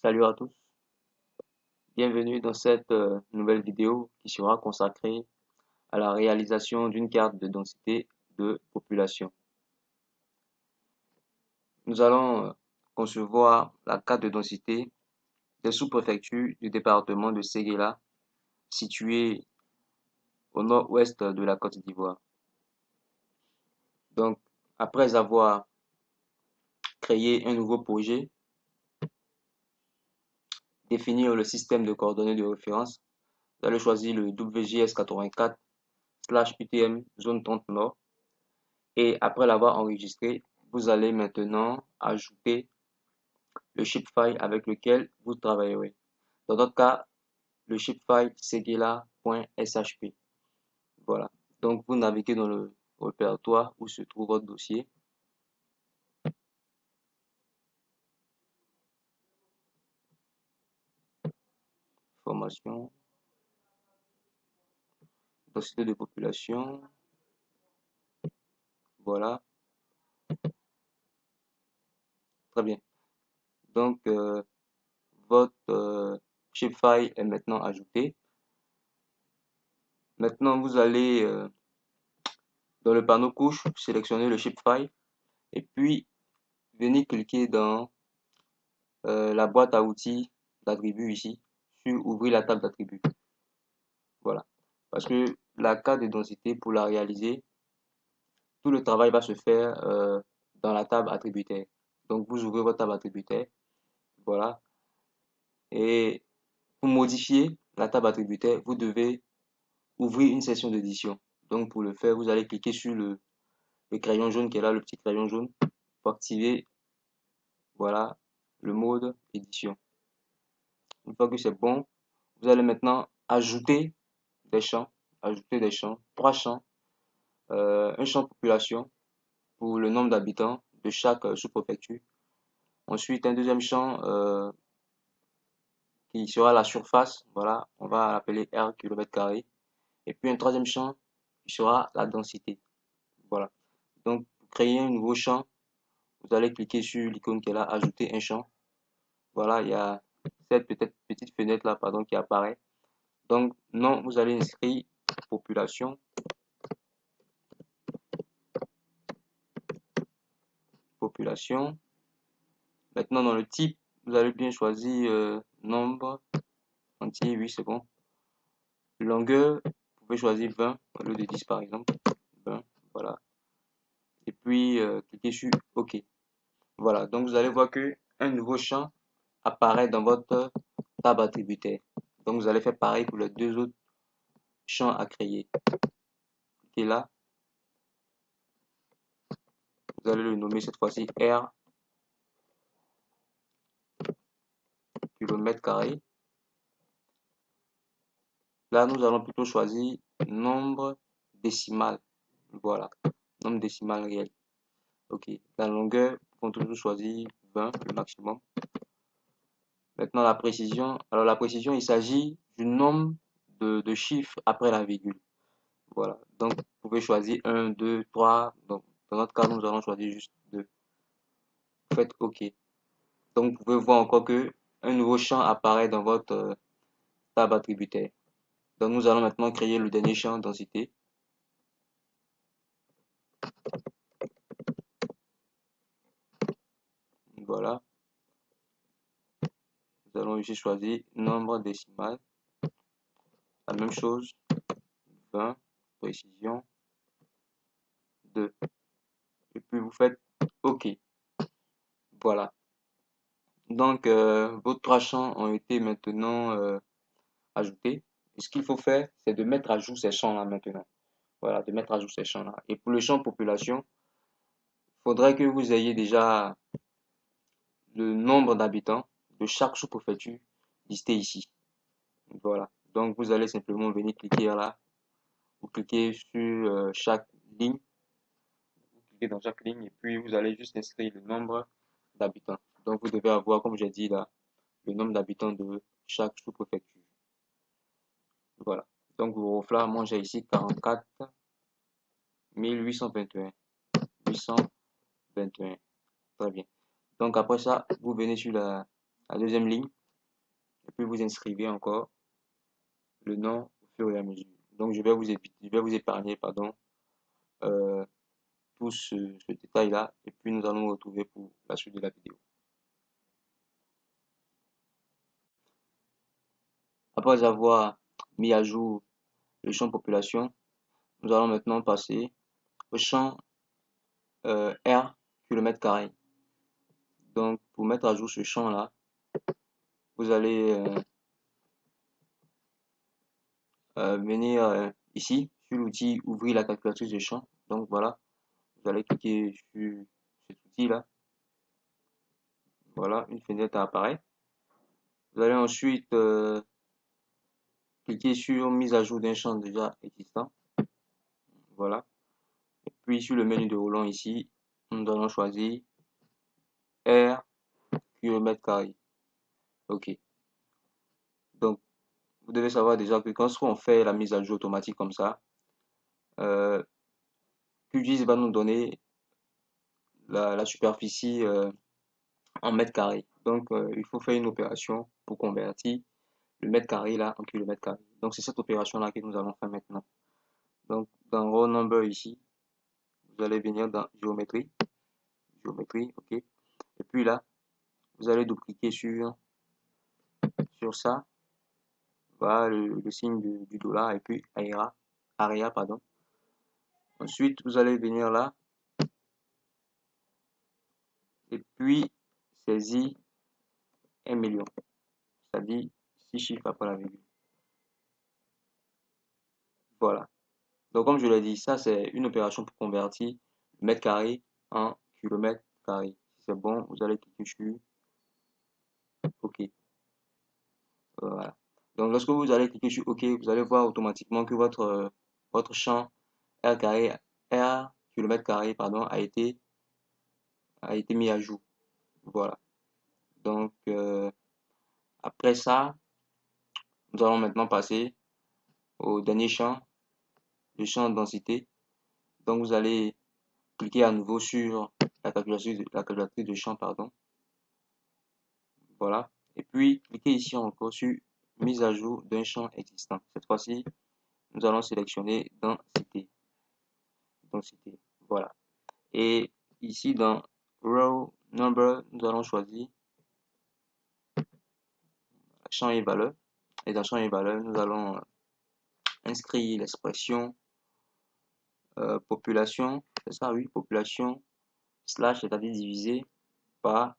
Salut à tous, bienvenue dans cette nouvelle vidéo qui sera consacrée à la réalisation d'une carte de densité de population. Nous allons concevoir la carte de densité des sous-préfectures du département de Séguéla, situé au nord-ouest de la Côte d'Ivoire. Donc, après avoir créé un nouveau projet, définir le système de coordonnées de référence, vous allez choisir le WJS84/UTM zone 30 Nord. Et après l'avoir enregistré, vous allez maintenant ajouter le shapefile avec lequel vous travaillerez. Dans notre cas, le shapefile seguela.shp. Voilà. Donc, vous naviguez dans le répertoire où se trouve votre dossier. Formation, densité de population. Voilà. Très bien. Donc, votre shapefile est maintenant ajouté. Maintenant, vous allez dans le panneau couche, sélectionner le shapefile et puis venez cliquer dans la boîte à outils d'attributs ici sur ouvrir la table d'attributs. Voilà. Parce que la carte de densité, pour la réaliser, tout le travail va se faire dans la table attributaire. Donc vous ouvrez votre table attributaire. Voilà. Et pour modifier la table attributaire, vous devez ouvrir une session d'édition. Donc pour le faire, vous allez cliquer sur le crayon jaune qui est là, le petit crayon jaune, pour activer voilà, le mode édition. Une fois que c'est bon, vous allez maintenant ajouter des champs, trois champs, un champ population pour le nombre d'habitants de chaque sous-préfecture. Ensuite, un deuxième champ qui sera la surface, voilà, on va l'appeler R kilomètre carré. Et puis un troisième champ qui sera la densité. Voilà. Donc, pour créer un nouveau champ, vous allez cliquer sur l'icône qui est là, ajouter un champ. Voilà, il y a cette petite fenêtre là, pardon, qui apparaît. Donc, non, vous allez inscrire population. Population. Maintenant, dans le type, vous allez bien choisir nombre entier, oui, c'est bon. Longueur, vous pouvez choisir 20 au lieu de 10 par exemple. 20, voilà. Et puis, cliquez sur OK. Voilà, donc vous allez voir que un nouveau champ apparaît dans votre table attributaire. Donc, vous allez faire pareil pour les deux autres champs à créer. Cliquez là. Vous allez le nommer cette fois-ci R kilomètre carré. Là, nous allons plutôt choisir nombre décimal. Voilà, nombre décimal réel. Ok, la longueur, on peut toujours choisir 20, le maximum. Maintenant, la précision. Alors, la précision, il s'agit du nombre de chiffres après la virgule. Voilà, donc vous pouvez choisir 1, 2, 3. Donc, dans notre cas, nous allons choisir juste 2. Faites OK. Donc, vous pouvez voir encore que un nouveau champ apparaît dans votre table attributaire. Donc, nous allons maintenant créer le dernier champ densité. Voilà. Nous allons ici choisir nombre décimal. La même chose, 20, précision, 2. Et puis vous faites OK. Voilà. Donc, vos trois champs ont été maintenant ajoutés. Et ce qu'il faut faire, c'est de mettre à jour ces champs-là maintenant. Voilà, de mettre à jour ces champs-là. Et pour le champ population, il faudrait que vous ayez déjà le nombre d'habitants de chaque sous-préfecture listé ici. Voilà. Donc, vous allez simplement venir cliquer là. Vous cliquez sur chaque ligne. Vous cliquez dans chaque ligne et puis vous allez juste inscrire le nombre d'habitants. Donc, vous devez avoir, comme j'ai dit là, le nombre d'habitants de chaque sous-préfecture. Voilà. Donc, vous reflète, moi j'ai ici 44 821. 821. Très bien. Donc, après ça, vous venez sur la la deuxième ligne, et puis vous inscrivez encore le nom au fur et à mesure. Donc je vais vous épargner pardon, euh, tout ce détail-là, et puis nous allons nous retrouver pour la suite de la vidéo. Après avoir mis à jour le champ population, nous allons maintenant passer au champ R kilomètre carré. Donc pour mettre à jour ce champ-là, vous allez venir ici sur l'outil ouvrir la calculatrice de champ. Donc voilà, vous allez cliquer sur cet outil-là. Voilà, une fenêtre apparaît. Vous allez ensuite cliquer sur mise à jour d'un champ déjà existant. Voilà. Et puis sur le menu de roulant ici, nous allons choisir R kilomètre carré. OK. Donc, vous devez savoir déjà que quand on fait la mise à jour automatique comme ça, QGIS va nous donner la superficie en mètres carrés. Donc, il faut faire une opération pour convertir le mètre carré là en kilomètre carré. Donc, c'est cette opération là que nous allons faire maintenant. Donc, dans row number ici, vous allez venir dans géométrie, OK. Et puis là, vous allez double-cliquer sur ça, voilà le signe du dollar et puis area, pardon. Ensuite, vous allez venir là et puis saisir 1 million, c'est-à-dire 6 chiffres après la virgule. Voilà. Donc, comme je l'ai dit, ça c'est une opération pour convertir le mètre carré en kilomètre carré. Si c'est bon, vous allez cliquer sur OK. Voilà. Donc, lorsque vous allez cliquer sur OK, vous allez voir automatiquement que votre champ R carré, R kilomètre carré, pardon, a été mis à jour. Voilà. Donc, après ça, nous allons maintenant passer au dernier champ, le champ de densité. Donc, vous allez cliquer à nouveau sur la calculatrice de champ, pardon. Voilà. Et puis, cliquez ici encore sur mise à jour d'un champ existant. Cette fois-ci, nous allons sélectionner densité. Densité. Voilà. Et ici, dans row number, nous allons choisir champ et valeur. Et dans champ et valeur, nous allons inscrire l'expression population, c'est ça, oui, population slash, c'est-à-dire divisé par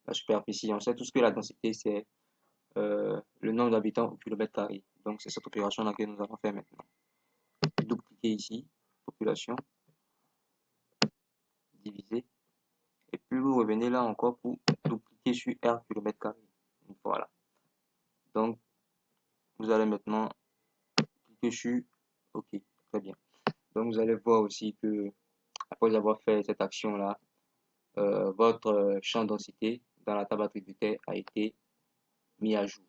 la superficie. On sait tous que la densité, c'est le nombre d'habitants au kilomètre carré. Donc, c'est cette opération-là que nous allons faire maintenant. Double-cliquer ici, population, diviser, et puis vous revenez là encore pour double-cliquer sur R kilomètre carré. Voilà. Donc, vous allez maintenant cliquer sur OK. Très bien. Donc, vous allez voir aussi que après avoir fait cette action-là, votre champ densité dans la table attributaire a été mis à jour.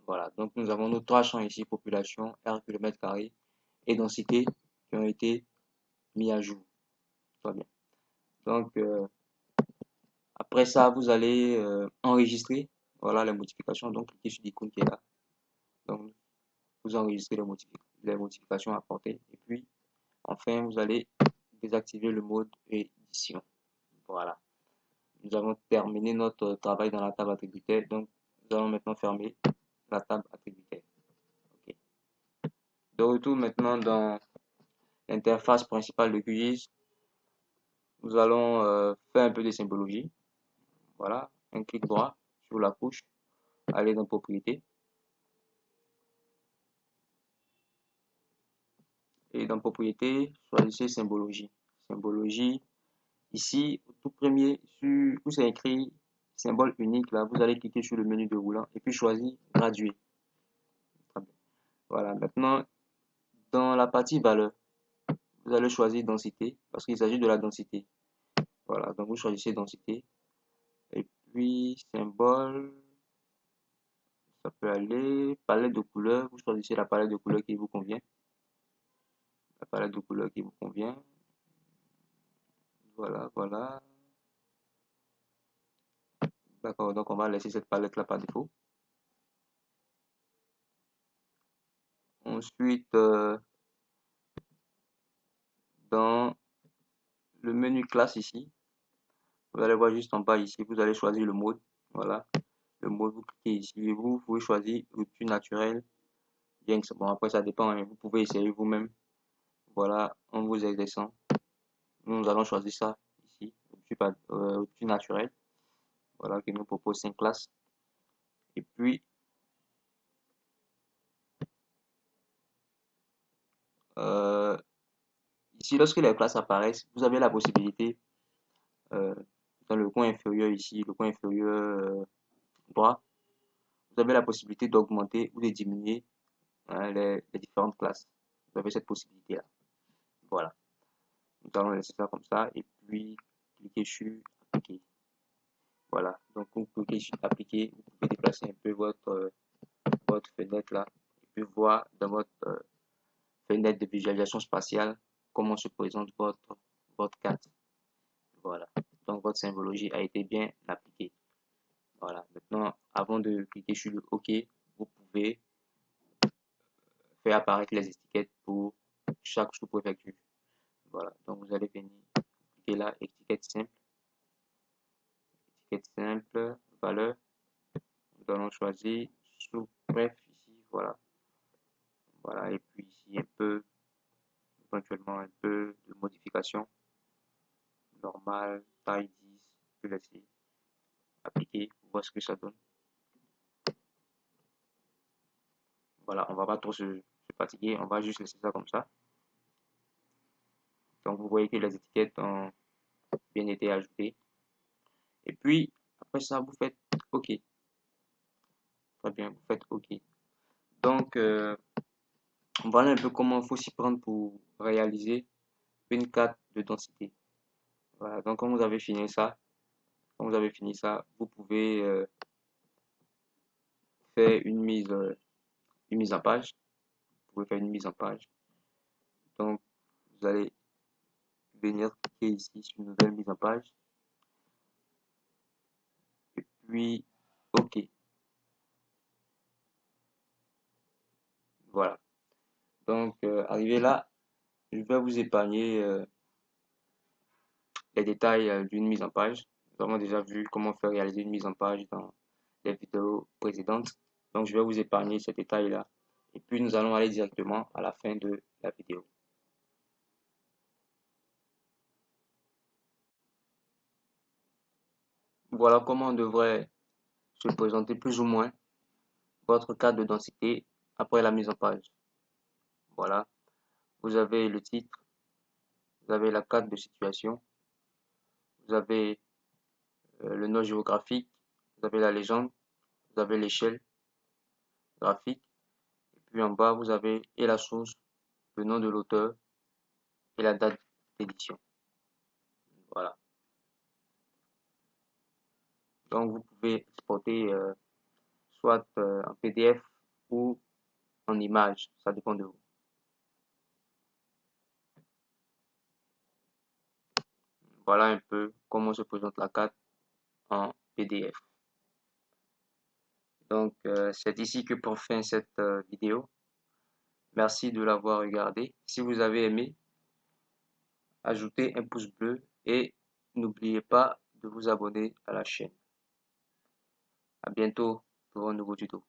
Voilà, donc nous avons nos trois champs ici, population, R kilomètre carré et densité qui ont été mis à jour. Très bien. Donc, après ça, vous allez enregistrer, voilà les modifications, donc cliquez sur l'icône qui est là. Donc, vous enregistrez les modifications apportées et puis, enfin, vous allez désactiver le mode édition. Voilà. Nous avons terminé notre travail dans la table attributaire, donc nous allons maintenant fermer la table attributaire. Okay. De retour maintenant dans l'interface principale de QGIS, nous allons faire un peu de symbologie. Voilà, un clic droit sur la couche, aller dans propriétés. Et dans propriétés, choisissez symbologie. Symbologie, ici, au tout premier, où c'est écrit symbole unique, là, vous allez cliquer sur le menu de roulant et puis choisir graduer. Voilà, maintenant, dans la partie valeur, vous allez choisir densité parce qu'il s'agit de la densité. Voilà, donc vous choisissez densité. Et puis, symbole, ça peut aller. Palette de couleurs, vous choisissez la palette de couleurs qui vous convient. La palette de couleurs qui vous convient. Voilà, voilà. D'accord, donc on va laisser cette palette là par défaut. Ensuite, dans le menu classe ici, vous allez voir juste en bas ici, vous allez choisir le mode. Voilà, le mode, vous cliquez ici et vous pouvez choisir rupture naturelle. Bien que bon, après ça dépend, hein, vous pouvez essayer vous-même. Voilà, en vous exerçant. Nous allons choisir ça ici, rupture naturelle. Voilà, qui nous propose 5 classes. Et puis, euh, ici, lorsque les classes apparaissent, vous avez la possibilité, euh, dans le coin inférieur ici, le coin inférieur droit, vous avez la possibilité d'augmenter ou de diminuer, hein, les différentes classes. Vous avez cette possibilité-là. Voilà. Nous allons laisser ça comme ça et puis cliquer sur appliquer. Voilà. Donc, vous cliquez sur appliquer, vous pouvez déplacer un peu votre fenêtre là et puis voir dans votre fenêtre de visualisation spatiale comment se présente votre carte. Voilà. Donc, votre symbologie a été bien appliquée. Voilà. Maintenant, avant de cliquer sur le OK, vous pouvez faire apparaître les étiquettes pour chaque sous-préfecture. Voilà. Donc, vous allez venir cliquer là, étiquette simple, valeur. Nous allons choisir sous-préf ici. Voilà. Voilà. Et puis ici, éventuellement un peu de modification. Normal, taille 10, je peux laisser appliquer, voir ce que ça donne. Voilà, on va pas trop se fatiguer, on va juste laisser ça comme ça. Donc vous voyez que les étiquettes ont bien été ajoutées. Et puis, après ça, vous faites OK. Très bien, vous faites OK. Donc, voilà un peu comment il faut s'y prendre pour réaliser une carte de densité. Voilà, donc quand vous avez fini ça, vous pouvez faire une mise en page. Vous pouvez faire une mise en page. Donc, vous allez venir cliquer ici sur nouvelle mise en page. Et puis, OK. Voilà. Donc, arrivé là, je vais vous épargner les détails d'une mise en page. Nous avons déjà vu comment faire réaliser une mise en page dans les vidéos précédentes. Donc, je vais vous épargner ces détails-là. Et puis, nous allons aller directement à la fin de la vidéo. Voilà comment devrait se présenter plus ou moins votre carte de densité après la mise en page. Voilà. Vous avez le titre, vous avez la carte de situation, vous avez le nom géographique, vous avez la légende, vous avez l'échelle graphique, et puis en bas, vous avez et la source, le nom de l'auteur et la date d'édition. Voilà. Donc, vous pouvez exporter soit en PDF ou en image, ça dépend de vous. Voilà un peu comment se présente la carte en PDF. Donc, c'est ici que prend fin cette vidéo. Merci de l'avoir regardé. Si vous avez aimé, ajoutez un pouce bleu et n'oubliez pas de vous abonner à la chaîne. À bientôt pour un nouveau tuto.